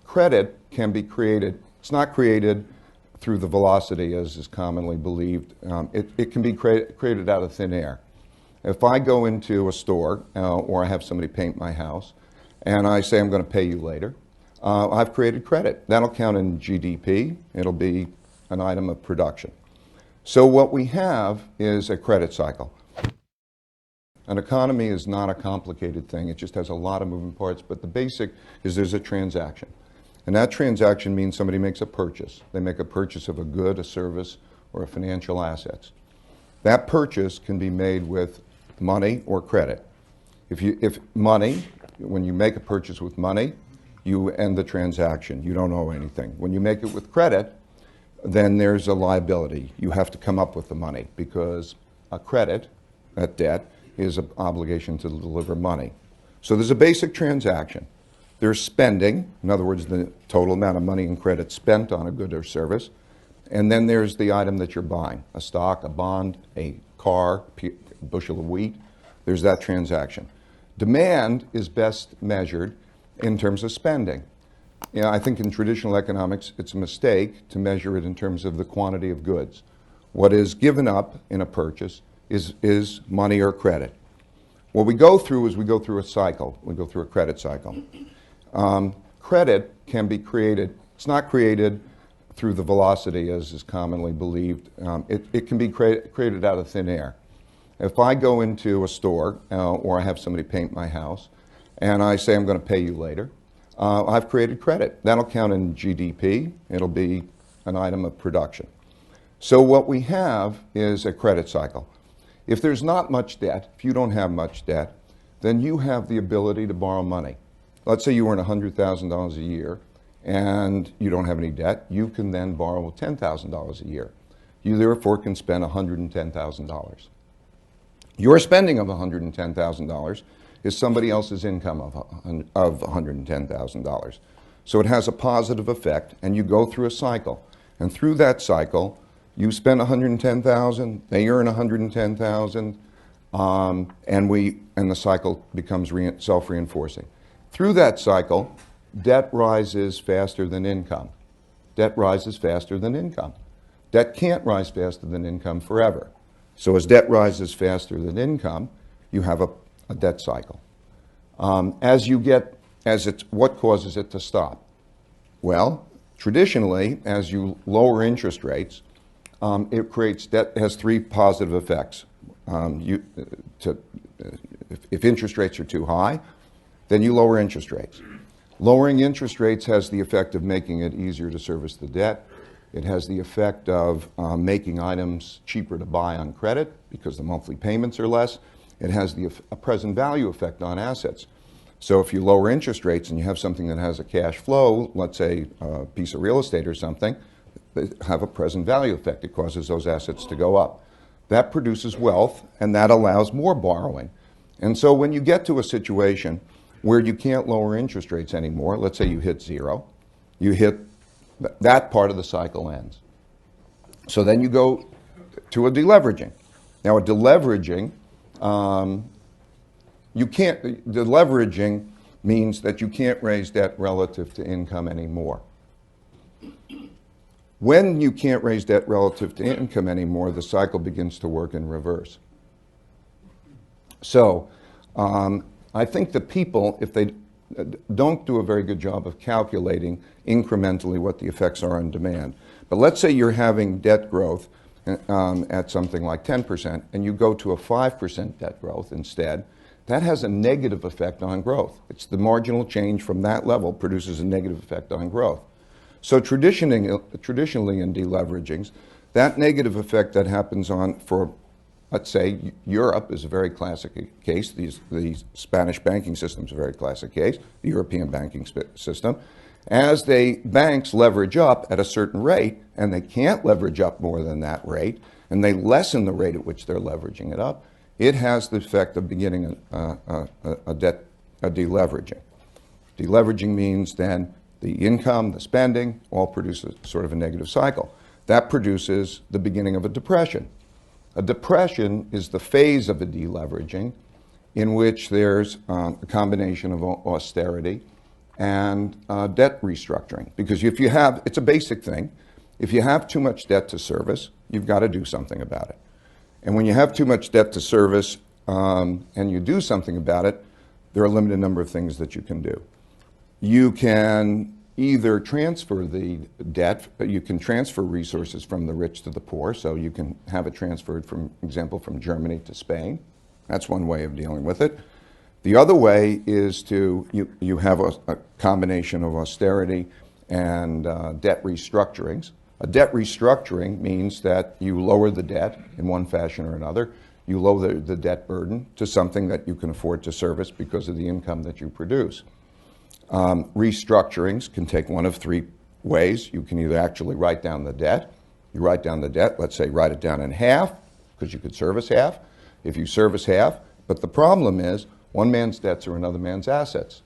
Credit can be created. It's not created through the velocity as is commonly believed. It can be created out of thin air. If I go into a store or I have somebody paint my house and I say I'm going to pay you later, I've created credit. That'll count in GDP. It'll be an item of production. So what we have is a credit cycle. An economy is not a complicated thing. It just has a lot of moving parts, but the basic is there's a transaction. And that transaction means somebody makes a purchase. They make a purchase of a good, a service, or a financial assets. That purchase can be made with money or credit. If money, when you make a purchase with money, you end the transaction. You don't owe anything. When you make it with credit, then there's a liability. You have to come up with the money because a credit, that debt, is an obligation to deliver money. So there's a basic transaction. There's spending, in other words, the total amount of money and credit spent on a good or service. And then there's the item that you're buying, a stock, a bond, a car, a bushel of wheat. There's that transaction. Demand is best measured in terms of spending. You know, I think in traditional economics, it's a mistake to measure it in terms of the quantity of goods. What is given up in a purchase is money or credit. What we go through is we go through a cycle. We go through a credit cycle. Credit can be created. It's not created through the velocity as is commonly believed. It can be created out of thin air. If I go into a store or I have somebody paint my house and I say I'm going to pay you later, I've created credit. That'll count in GDP. It'll be an item of production. So what we have is a credit cycle. If there's not much debt, if you don't have much debt, then you have the ability to borrow money. Let's say you earn $100,000 a year and you don't have any debt. You can then borrow $10,000 a year. You therefore can spend $110,000. Your spending of $110,000 is somebody else's income of $110,000. So it has a positive effect, and you go through a cycle. And through that cycle, you spend $110,000, they earn $110,000, and the cycle becomes self-reinforcing. Through that cycle, debt rises faster than income. Debt rises faster than income. Debt can't rise faster than income forever. So as debt rises faster than income, you have a debt cycle. What causes it to stop? Well, traditionally, as you lower interest rates, it creates debt. Has three positive effects. If interest rates are too high, then you lower interest rates. Lowering interest rates has the effect of making it easier to service the debt. It has the effect of making items cheaper to buy on credit because the monthly payments are less. It has a present value effect on assets. So if you lower interest rates and you have something that has a cash flow, let's say a piece of real estate or something, they have a present value effect. It causes those assets to go up. That produces wealth, and that allows more borrowing. And so when you get to a situation where you can't lower interest rates anymore, let's say you hit zero, that part of the cycle ends. So then you go to a deleveraging. Now a deleveraging, deleveraging means that you can't raise debt relative to income anymore. When you can't raise debt relative to income anymore, the cycle begins to work in reverse. So I think the people, if they don't do a very good job of calculating incrementally what the effects are on demand. But let's say you're having debt growth at something like 10%, and you go to a 5% debt growth instead. That has a negative effect on growth. It's the marginal change from that level produces a negative effect on growth. So traditionally in deleveragings, that negative effect that happens let's say Europe is a very classic case. The Spanish banking system is a very classic case, the European banking system. As banks leverage up at a certain rate, and they can't leverage up more than that rate, and they lessen the rate at which they're leveraging it up, it has the effect of beginning a deleveraging. Deleveraging means then the income, the spending, all produces sort of a negative cycle. That produces the beginning of a depression. A depression is the phase of a deleveraging in which there's a combination of austerity and debt restructuring. Because if you have, it's a basic thing, if you have too much debt to service, you've got to do something about it. And when you have too much debt to service and you do something about it, there are a limited number of things that you can do. You can either transfer the debt, you can transfer resources from the rich to the poor, so you can have it transferred, from example, from Germany to Spain. That's one way of dealing with it. The other way is to, you have a combination of austerity and debt restructurings. A debt restructuring means that you lower the debt in one fashion or another. You lower the debt burden to something that you can afford to service because of the income that you produce. Restructurings can take one of three ways. You can either actually write down the debt. You write down the debt, let's say write it down in half, because you could service half. If you service half, but the problem is one man's debts are another man's assets.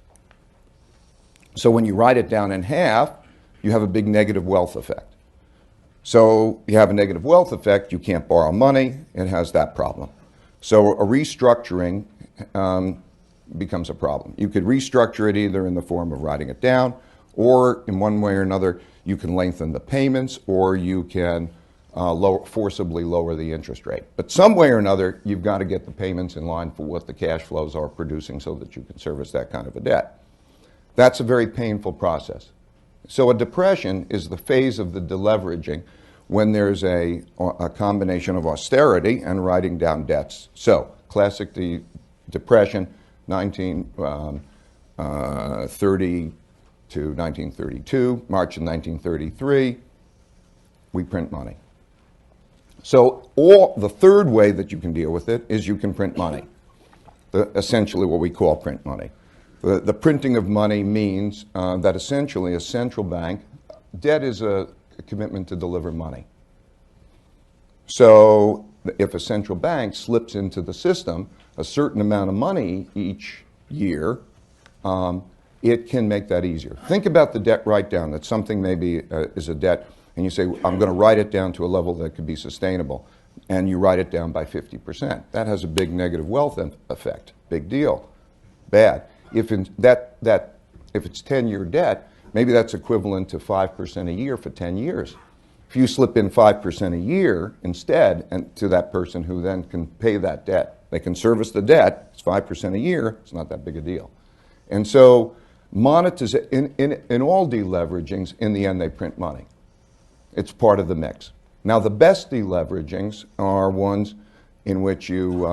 So when you write it down in half, you have a big negative wealth effect. So you have a negative wealth effect, you can't borrow money, it has that problem. So a restructuring becomes a problem. You could restructure it either in the form of writing it down, or in one way or another, you can lengthen the payments, or you can forcibly lower the interest rate. But some way or another, you've got to get the payments in line for what the cash flows are producing so that you can service that kind of a debt. That's a very painful process. So a depression is the phase of the deleveraging when there's a combination of austerity and writing down debts. So classic depression, 1930 to 1932, March of 1933, we print money. So the third way that you can deal with it is you can print money, essentially what we call print money. The printing of money means that essentially a central bank, debt is a commitment to deliver money. So if a central bank slips into the system a certain amount of money each year, it can make that easier. Think about the debt write-down, that something maybe is a debt, and you say, I'm going to write it down to a level that could be sustainable, and you write it down by 50%. That has a big negative wealth effect. Big deal. Bad. If it's 10-year debt, maybe that's equivalent to 5% a year for 10 years. If you slip in 5% a year instead, and to that person who then can pay that debt, they can service the debt, it's 5% a year, it's not that big a deal. And so in all deleveragings, in the end, they print money. It's part of the mix. Now, the best deleveragings are ones in which you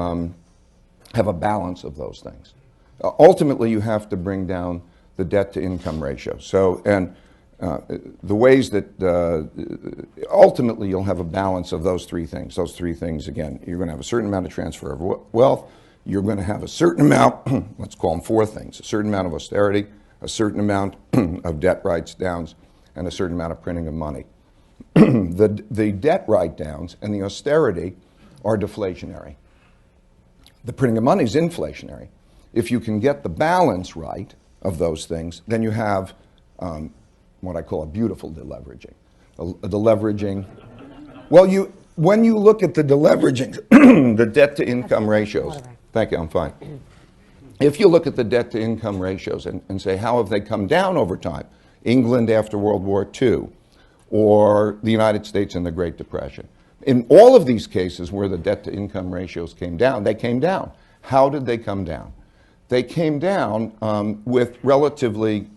have a balance of those things. Ultimately, you have to bring down the debt-to-income ratio. So, and the ways that ultimately you'll have a balance of those three things. Those three things, again, you're going to have a certain amount of transfer of wealth. You're going to have a certain amount, let's call them four things, a certain amount of austerity, a certain amount of debt write-downs, and a certain amount of printing of money. The debt write-downs and the austerity are deflationary. The printing of money is inflationary. If you can get the balance right of those things, then you have what I call a beautiful deleveraging. A deleveraging, well, when you look at the deleveraging, the debt-to-income ratios, thank you, I'm fine. If you look at the debt-to-income ratios and say, how have they come down over time? England after World War II, or the United States in the Great Depression. In all of these cases where the debt-to-income ratios came down, they came down. How did they come down? They came down with relatively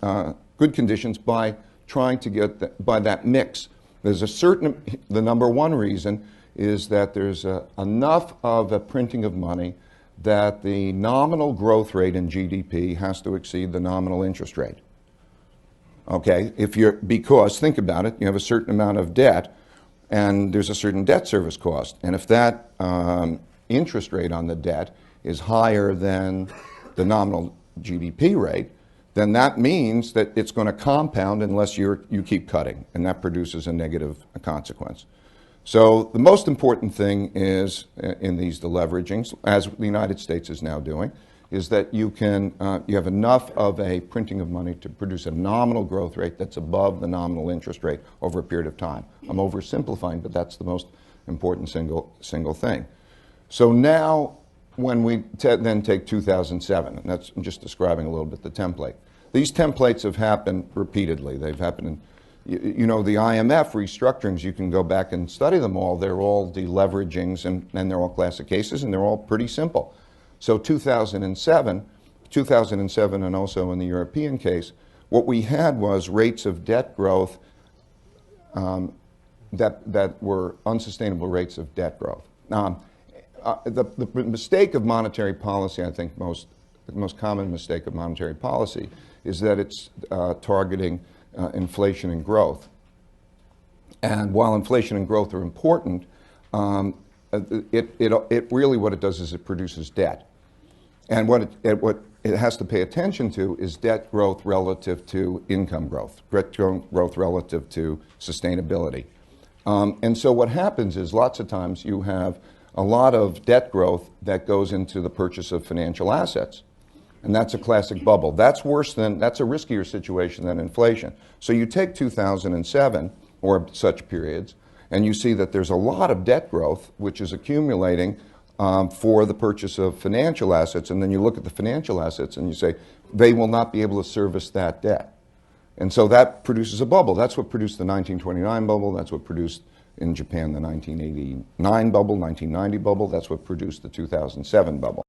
good conditions by trying to get by that mix. There's the number one reason is that there's enough of a printing of money that the nominal growth rate in GDP has to exceed the nominal interest rate. Okay, because think about it, you have a certain amount of debt and there's a certain debt service cost. And if that interest rate on the debt is higher than the nominal GDP rate, then that means that it's going to compound unless you keep cutting, and that produces a negative consequence. So the most important thing is in these deleveragings, as the United States is now doing, is that you have enough of a printing of money to produce a nominal growth rate that's above the nominal interest rate over a period of time. I'm oversimplifying, but that's the most important single thing. So now, when we then take 2007, and I'm just describing a little bit the template. These templates have happened repeatedly. They've happened in, you know, the IMF restructurings, you can go back and study them all. They're all deleveragings, and they're all classic cases, and they're all pretty simple. So 2007, and also in the European case, what we had was rates of debt growth that were unsustainable rates of debt growth. The mistake of monetary policy, I think the most common mistake of monetary policy is that it's targeting inflation and growth. And while inflation and growth are important, it really what it does is it produces debt. And what it has to pay attention to is debt growth relative to income growth, debt growth relative to sustainability. And so what happens is lots of times you have a lot of debt growth that goes into the purchase of financial assets. And that's a classic bubble. That's worse than, that's a riskier situation than inflation. So you take 2007 or such periods, and you see that there's a lot of debt growth which is accumulating for the purchase of financial assets, and then you look at the financial assets and you say, they will not be able to service that debt. And so that produces a bubble. That's what produced the 1929 bubble. That's what produced in Japan the 1989 bubble, 1990 bubble. That's what produced the 2007 bubble.